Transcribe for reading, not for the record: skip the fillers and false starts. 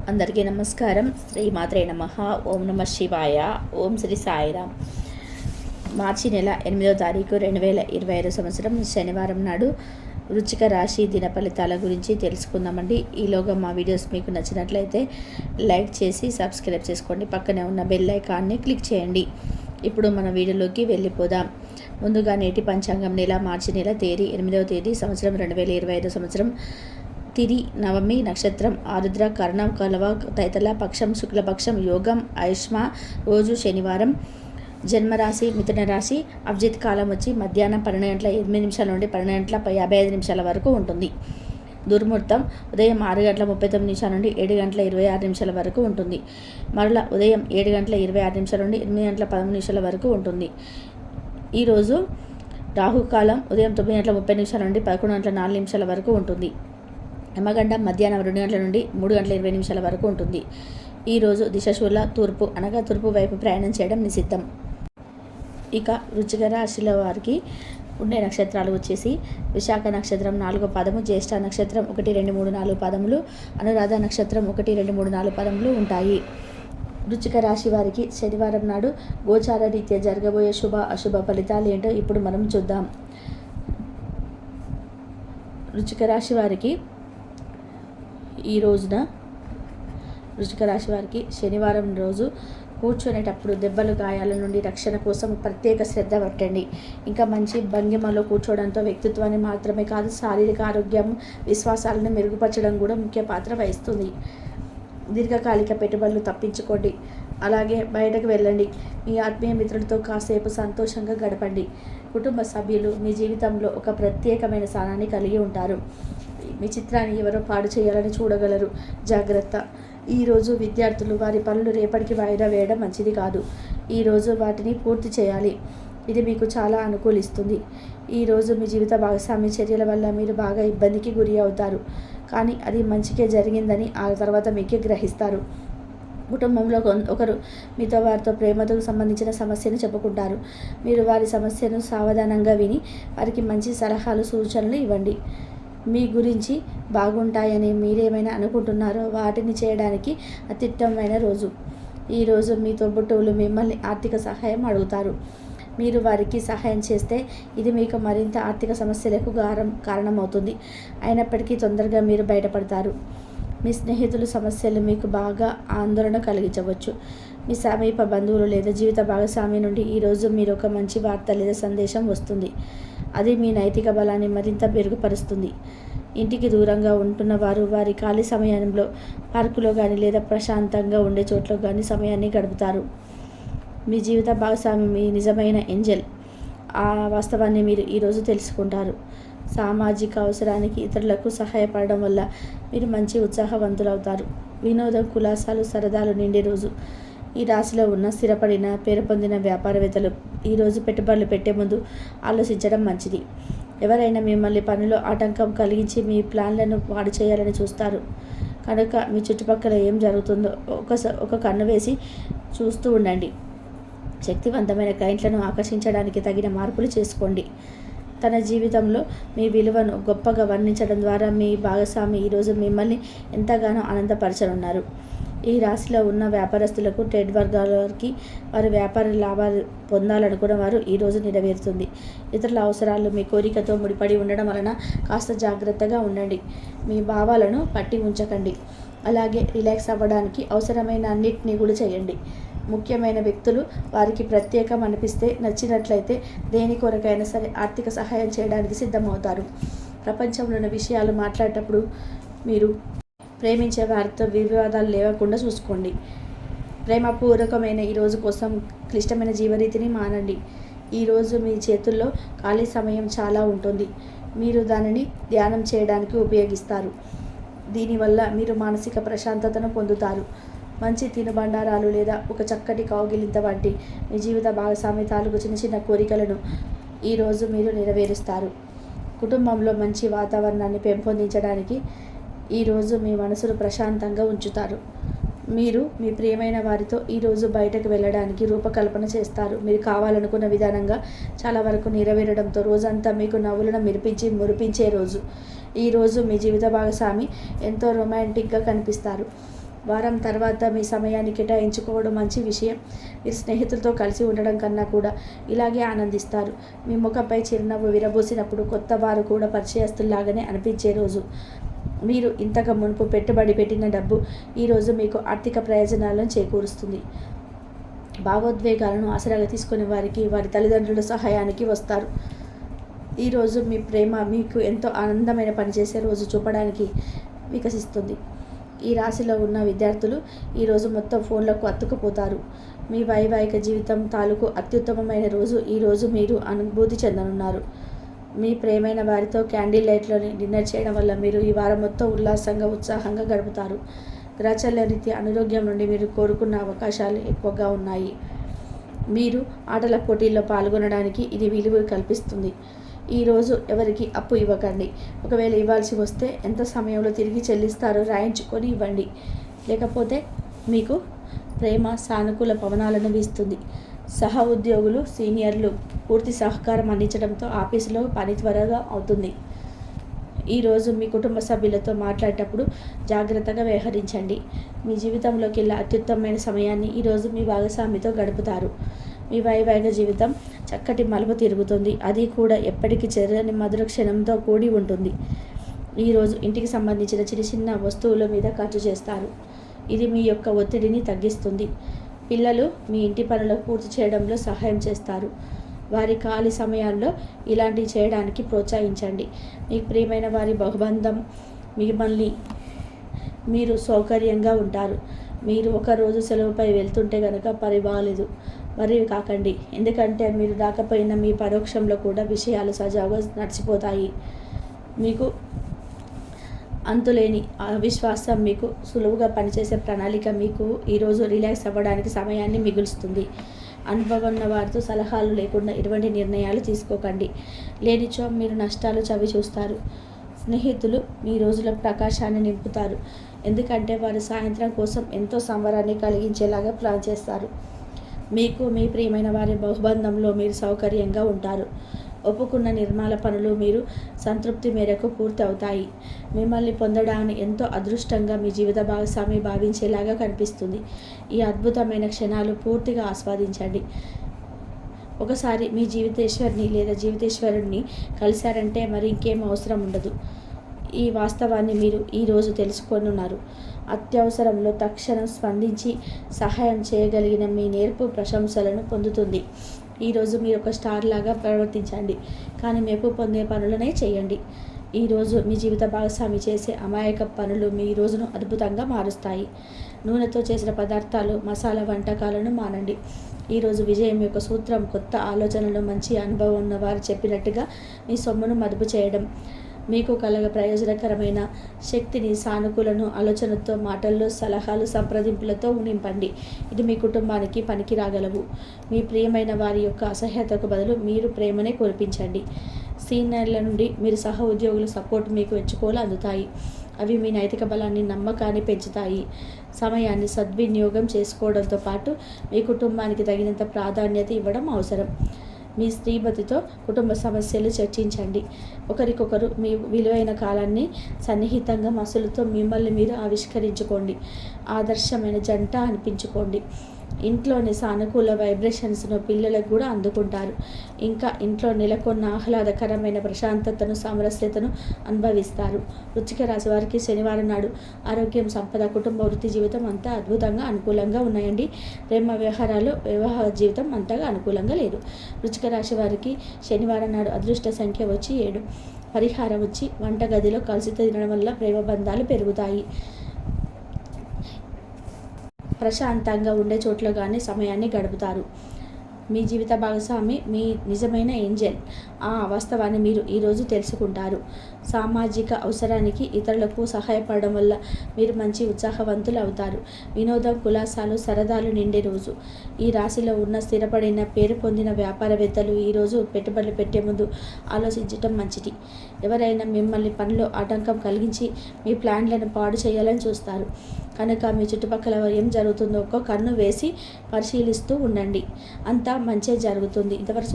అందరికీ నమస్కారం. శ్రీమాత్రే నమః. ఓం నమ శివాయ. ఓం శ్రీ సాయిరామ్. మార్చి నెల 8వ తారీఖు 2025 సంవత్సరం శనివారం నాడు వృశ్చిక రాశి దిన ఫలితాల గురించి తెలుసుకుందామండి. ఈలోగా మా వీడియోస్ మీకు నచ్చినట్లయితే లైక్ చేసి సబ్స్క్రైబ్ చేసుకోండి. పక్కనే ఉన్న బెల్ ఐకాన్ని క్లిక్ చేయండి. ఇప్పుడు మన వీడియోలోకి వెళ్ళిపోదాం. ముందుగా నేటి పంచాంగం నెల మార్చి నెల తేదీ 8వ తేదీ సంవత్సరం 2025 సంవత్సరం తిరి నవమి నక్షత్రం ఆరుద్ర కర్ణం కలవ తైతల పక్షం శుక్లపక్షం యోగం ఆయుష్మా రోజు శనివారం. జన్మరాశి మిథున రాశి. అభిజిత్ కాలం వచ్చి మధ్యాహ్నం 12:08 నుండి 12:55 వరకు ఉంటుంది. దుర్ముహూర్తం ఉదయం 6:39 నుండి 7:26 వరకు ఉంటుంది. మరలా ఉదయం 7:26 నుండి 8:13 వరకు ఉంటుంది. ఈరోజు రాహుకాలం ఉదయం 9:30 నుండి 11:04 వరకు ఉంటుంది. యమగండం మధ్యాహ్నం 2 గంటల నుండి 3:20 వరకు ఉంటుంది. ఈరోజు దిశశూల తూర్పు అనగా తూర్పు వైపు ప్రయాణం చేయడం నిషిద్ధం. ఇక వృశ్చిక రాశిలో వారికి ఉండే నక్షత్రాలు వచ్చేసి విశాఖ నక్షత్రం 4వ పాదము, జ్యేష్ఠ నక్షత్రం 1, 2, 3, 4 పాదములు, అనురాధ నక్షత్రం 1, 2, 3, 4 పాదములు ఉంటాయి. వృశ్చిక రాశి వారికి శనివారం నాడు గోచార రీత్యా జరగబోయే శుభ అశుభ ఫలితాలు ఏంటో ఇప్పుడు మనం చూద్దాం. వృశ్చిక రాశి వారికి ఈ రోజున వృశ్చిక రాశి వారికి శనివారం రోజు కూర్చునేటప్పుడు దెబ్బలు గాయాల నుండి రక్షణ కోసం ప్రత్యేక శ్రద్ధ పట్టండి. ఇంకా మంచి భంగిమలో కూర్చోవడంతో వ్యక్తిత్వాన్ని మాత్రమే కాదు శారీరక ఆరోగ్యం విశ్వాసాలను మెరుగుపరచడం కూడా ముఖ్య పాత్ర వహిస్తుంది. దీర్ఘకాలిక పెట్టుబడులు తప్పించుకోండి. అలాగే బయటకు వెళ్ళండి. మీ ఆత్మీయ మిత్రులతో కాసేపు సంతోషంగా గడపండి. కుటుంబ సభ్యులు మీ జీవితంలో ఒక ప్రత్యేకమైన స్థానాన్ని కలిగి ఉంటారు. మీ చిత్రాన్ని ఎవరో పాడు చేయాలని చూడగలరు. జాగ్రత్త. ఈరోజు విద్యార్థులు వారి పనులు రేపటికి వాయిదా వేయడం మంచిది కాదు. ఈరోజు వాటిని పూర్తి చేయాలి. ఇది మీకు చాలా అనుకూలిస్తుంది. ఈరోజు మీ జీవిత భాగస్వామి చర్యల వల్ల మీరు బాగా ఇబ్బందికి గురి అవుతారు. కానీ అది మంచికే జరిగిందని ఆ తర్వాత మీకే గ్రహిస్తారు. కుటుంబంలో ఒకరు మీతో వారితో ప్రేమతో సంబంధించిన సమస్యను చెప్పుకుంటారు. మీరు వారి సమస్యను సావధానంగా విని వారికి మంచి సలహాలు సూచనలు ఇవ్వండి. మీ గురించి బాగుంటాయని మీరేమైనా అనుకుంటున్నారో వాటిని చేయడానికి అత్యుత్తమమైన రోజు. ఈరోజు మీ తోబుట్టువులు మిమ్మల్ని ఆర్థిక సహాయం అడుగుతారు. మీరు వారికి సహాయం చేస్తే ఇది మీకు మరింత ఆర్థిక సమస్యలకు కారణమవుతుంది. అయినప్పటికీ తొందరగా మీరు బయటపడతారు. మీ స్నేహితుల సమస్యలు మీకు బాగా ఆందోళన కలిగించవచ్చు. మీ సమీప బంధువులు లేదా జీవిత భాగస్వామి నుండి ఈరోజు మీరు ఒక మంచి వార్త లేదా సందేశం వస్తుంది. అది మీ నైతిక బలాన్ని మరింత మెరుగుపరుస్తుంది. ఇంటికి దూరంగా ఉంటున్న వారు వారి ఖాళీ సమయంలో పార్కులో కానీ లేదా ప్రశాంతంగా ఉండే చోట్ల కానీ సమయాన్ని గడుపుతారు. మీ జీవిత భాగస్వామి మీ నిజమైన ఏంజెల్. ఆ వాస్తవాన్ని మీరు ఈరోజు తెలుసుకుంటారు. సామాజిక అవసరానికి ఇతరులకు సహాయపడడం వల్ల మీరు మంచి ఉత్సాహవంతులవుతారు. వినోదం కులాసాలు సరదాలు నిండే రోజు. ఈ రాశిలో ఉన్న స్థిరపడిన పేరు పొందిన వ్యాపారవేత్తలు ఈరోజు పెట్టుబడులు పెట్టే ముందు ఆలోచించడం మంచిది. ఎవరైనా మిమ్మల్ని పనిలో ఆటంకం కలిగించి మీ ప్లాన్లను పాడు చేయాలని చూస్తారు కనుక మీ చుట్టుపక్కల ఏం జరుగుతుందో ఒక కన్ను వేసి చూస్తూ ఉండండి. శక్తివంతమైన క్లయింట్లను ఆకర్షించడానికి తగిన మార్పులు చేసుకోండి. తన జీవితంలో మీ విలువను గొప్పగా వర్ణించడం ద్వారా మీ భాగస్వామి ఈరోజు మిమ్మల్ని ఎంతగానో ఆనందపరచనున్నారు. ఈ రాశిలో ఉన్న వ్యాపారస్తులకు ట్రేడ్ వర్గాల వారికి వారి వ్యాపార లాభాలు పొందాలనుకున్న వారు ఈరోజు నెరవేరుతుంది. ఇతరుల అవసరాలు మీ కోరికతో ముడిపడి ఉండడం వలన కాస్త జాగ్రత్తగా ఉండండి. మీ భావాలను పట్టి ఉంచకండి. అలాగే రిలాక్స్ అవ్వడానికి అవసరమైన అన్నిటినీ కూడా చేయండి. ముఖ్యమైన వ్యక్తులు వారికి ప్రత్యేకం అనిపిస్తే నచ్చినట్లయితే దేని కొరకైనా సరే ఆర్థిక సహాయం చేయడానికి సిద్ధమవుతారు. ప్రపంచంలోని విషయాలు మాట్లాడేటప్పుడు మీరు ప్రేమించే వారితో వివాదాలు లేవకుండా చూసుకోండి. ప్రేమపూర్వకమైన ఈరోజు కోసం క్లిష్టమైన జీవరీతిని మానండి. ఈరోజు మీ చేతుల్లో ఖాళీ సమయం చాలా ఉంటుంది. మీరు దానిని ధ్యానం చేయడానికి ఉపయోగిస్తారు. దీనివల్ల మీరు మానసిక ప్రశాంతతను పొందుతారు. మంచి తినుబండారాలు లేదా ఒక చక్కటి కౌగిలింత వంటి మీ జీవిత భాగస్వామి తాలూకు చిన్న చిన్న కోరికలను ఈరోజు మీరు నెరవేరుస్తారు. కుటుంబంలో మంచి వాతావరణాన్ని పెంపొందించడానికి ఈరోజు మీ మనసును ప్రశాంతంగా ఉంచుతారు. మీరు మీ ప్రియమైన వారితో ఈరోజు బయటకు వెళ్ళడానికి రూపకల్పన చేస్తారు. మీరు కావాలనుకున్న విధానంగా చాలా వరకు నెరవేరడంతో రోజంతా మీకు నవ్వులను మురిపించే రోజు. ఈరోజు మీ జీవిత భాగస్వామి ఎంతో రొమాంటిక్గా కనిపిస్తారు. వారం తర్వాత మీ సమయాన్ని కేటాయించుకోవడం మంచి విషయం. మీరు స్నేహితులతో కలిసి ఉండడం కన్నా కూడా ఇలాగే ఆనందిస్తారు. మీ ముఖంపై చిరునవ్వు విరబూసినప్పుడు కొత్త వారు కూడా పరిచయస్తుల్లాగానే అనిపించే రోజు. మీరు ఇంతకు మునుపు పెట్టుబడి పెట్టిన డబ్బు ఈరోజు మీకు ఆర్థిక ప్రయోజనాలను చేకూరుస్తుంది. భావోద్వేగాలను ఆసరాగా తీసుకునే వారికి వారి తల్లిదండ్రుల సహాయానికి వస్తారు. ఈరోజు మీ ప్రేమ మీకు ఎంతో ఆనందమైన పనిచేసే రోజు చూపడానికి వికసిస్తుంది. ఈ రాశిలో ఉన్న విద్యార్థులు ఈరోజు మొత్తం ఫోన్లకు అతుక్కుపోతారు. మీ వైవాహిక జీవితం తాలూకు అత్యుత్తమమైన రోజు ఈరోజు మీరు అనుభూతి చెందనున్నారు. మీ ప్రేమైన వారితో క్యాండిల్ లైట్లోని డిన్నర్ చేయడం వల్ల మీరు ఈ వారం మొత్తం ఉల్లాసంగా ఉత్సాహంగా గడుపుతారు. గ్రహచార్య రీత్యా అనారోగ్యం నుండి మీరు కోరుకున్న అవకాశాలు ఎక్కువగా ఉన్నాయి. మీరు ఆటల పోటీల్లో పాల్గొనడానికి ఇది విలువ కల్పిస్తుంది. ఈరోజు ఎవరికి అప్పు ఇవ్వకండి. ఒకవేళ ఇవ్వాల్సి వస్తే ఎంత సమయంలో తిరిగి చెల్లిస్తారో రాయించుకొని ఇవ్వండి. లేకపోతే మీకు ప్రేమ సానుకూల పవనాలను వీస్తుంది. సహ ఉద్యోగులు సీనియర్లు పూర్తి సహకారం అందించడంతో ఆఫీసులో పని త్వరగా అవుతుంది. ఈరోజు మీ కుటుంబ సభ్యులతో మాట్లాడేటప్పుడు జాగ్రత్తగా వ్యవహరించండి. మీ జీవితంలోకి అత్యుత్తమమైన సమయాన్ని ఈరోజు మీ భాగస్వామితో గడుపుతారు. మీ వైవాహిక జీవితం చక్కటి మలుపు తిరుగుతుంది. అది కూడా ఎప్పటికీ చెరని మధుర క్షణంతో కూడి ఉంటుంది. ఈరోజు ఇంటికి సంబంధించిన చిన్న చిన్న వస్తువుల మీద ఖర్చు చేస్తారు. ఇది మీ యొక్క ఒత్తిడిని తగ్గిస్తుంది. పిల్లలు మీ ఇంటి పనులకు పూర్తి చేయడంలో సహాయం చేస్తారు. వారి ఖాళీ సమయాల్లో ఇలాంటివి చేయడానికి ప్రోత్సహించండి. మీకు ప్రియమైన వారి బహుబంధం మిమ్మల్ని మీరు సౌకర్యంగా ఉంటారు. మీరు ఒకరోజు సెలవుపై వెళ్తుంటే కనుక బాగాలేదు మరి కాకండి. ఎందుకంటే మీరు రాకపోయినా మీ పరోక్షంలో కూడా విషయాలు సజావుగా నడిచిపోతాయి. మీకు అంతులేని అవిశ్వాసం మీకు సులువుగా పనిచేసే ప్రణాళిక మీకు ఈరోజు రిలాక్స్ అవ్వడానికి సమయాన్ని మిగులుస్తుంది. అనుభవం ఉన్న వారితో సలహాలు లేకుండా ఎటువంటి నిర్ణయాలు తీసుకోకండి. లేనిచో మీరు నష్టాలు చవి చూస్తారు. స్నేహితులు మీ రోజుల ప్రకాశాన్ని నింపుతారు. ఎందుకంటే వారు సాయంత్రం కోసం ఎంతో సంబరాన్ని కలిగించేలాగా ప్లాన్ చేస్తారు. మీకు మీ ప్రియమైన వారి బహుబంధంలో మీరు సౌకర్యంగా ఉంటారు. ఒప్పుకున్న నిర్మాణ పనులు మీరు సంతృప్తి మేరకు పూర్తి అవుతాయి. మిమ్మల్ని పొందడాన్ని ఎంతో అదృష్టంగా మీ జీవిత భాగస్వామి భావించేలాగా కనిపిస్తుంది. ఈ అద్భుతమైన క్షణాలు పూర్తిగా ఆస్వాదించండి. ఒకసారి మీ జీవితేశ్వరిని లేదా జీవితేశ్వరుణ్ణి కలిశారంటే మరి ఇంకేం అవసరం ఉండదు. ఈ వాస్తవాన్ని మీరు ఈరోజు తెలుసుకోనున్నారు. అత్యవసరంలో తక్షణం స్పందించి సహాయం చేయగలిగిన మీ నేర్పు ప్రశంసలను పొందుతుంది. ఈరోజు మీరు ఒక స్టార్ లాగా ప్రవర్తించండి, కానీ మెప్పు పొందే పనులనే చేయండి. ఈరోజు మీ జీవిత భాగస్వామి చేసే అమాయక పనులు మీ రోజును అద్భుతంగా మారుస్తాయి. నూనెతో చేసిన పదార్థాలు మసాలా వంటకాలను మానండి. ఈరోజు విజయం యొక్క సూత్రం కొత్త ఆలోచనలు మంచి అనుభవం ఉన్న వారు చెప్పినట్టుగా మీ సొమ్మును మదుపు చేయడం. మీకు కలగ ప్రయోజనకరమైన శక్తిని సానుకూలను ఆలోచనతో మాటల్లో సలహాలు సంప్రదింపులతో నింపండి. ఇది మీ కుటుంబానికి పనికి రాగలవు. మీ ప్రియమైన వారి యొక్క అసహ్యతకు బదులు మీరు ప్రేమనే కురిపించండి. సీనియర్ల నుండి మీరు సహ ఉద్యోగుల సపోర్ట్ మీకు మెచ్చుకోలు అందుతాయి. అవి మీ నైతిక బలాన్ని నమ్మకాన్ని పెంచుతాయి. సమయాన్ని సద్వినియోగం చేసుకోవడంతో పాటు మీ కుటుంబానికి తగినంత ప్రాధాన్యత ఇవ్వడం అవసరం. మీ శ్రీమతితో కుటుంబ సమస్యలు చర్చించండి. ఒకరికొకరు మీ విలువైన కాలాన్ని సన్నిహితంగా మసులుతో మిమ్మల్ని మీరు ఆవిష్కరించుకోండి. ఆదర్శమైన జంట అనిపించుకోండి. ఇంట్లోని సానుకూల వైబ్రేషన్స్ను పిల్లలకు కూడా అందుకుంటారు. ఇంకా ఇంట్లో నెలకొన్న ఆహ్లాదకరమైన ప్రశాంతతను సామరస్యతను అనుభవిస్తారు. వృశ్చిక రాశి వారికి శనివారం నాడు ఆరోగ్యం, సంపద, కుటుంబ, వృత్తి జీవితం అంతా అద్భుతంగా అనుకూలంగా ఉన్నాయండి. ప్రేమ వ్యవహారాలు, వివాహ జీవితం అంతగా అనుకూలంగా లేదు. వృశ్చిక రాశి వారికి శనివారం నాడు అదృష్ట సంఖ్య వచ్చి 7. పరిహారం వచ్చి వంటగదిలో కలిసి తినడం వల్ల ప్రేమ బంధాలు పెరుగుతాయి. ప్రశాంతంగా ఉండే చోట్లగానే సమయాన్ని గడుపుతారు. మీ జీవిత భాగస్వామి మీ నిజమైన ఏంజెల్. ఆ వాస్తవాన్ని మీరు ఈరోజు తెలుసుకుంటారు. సామాజిక అవసరానికి ఇతరులకు సహాయపడడం వల్ల మీరు మంచి ఉత్సాహవంతులు అవుతారు. వినోదం, కులాసాలు, సరదాలు నిండే రోజు. ఈ రాశిలో ఉన్న స్థిరపడిన పేరు పొందిన వ్యాపారవేత్తలు ఈరోజు పెట్టుబడులు పెట్టే ముందు ఆలోచించటం మంచిది. ఎవరైనా మిమ్మల్ని పనిలో ఆటంకం కలిగించి మీ ప్లాన్లను పాడు చేయాలని చూస్తారు. కనుక మీ చుట్టుపక్కల ఏం జరుగుతుందో ఒక్క కన్ను వేసి పరిశీలిస్తూ ఉండండి. అంతా మంచే జరుగుతుంది. ఇంతవరకు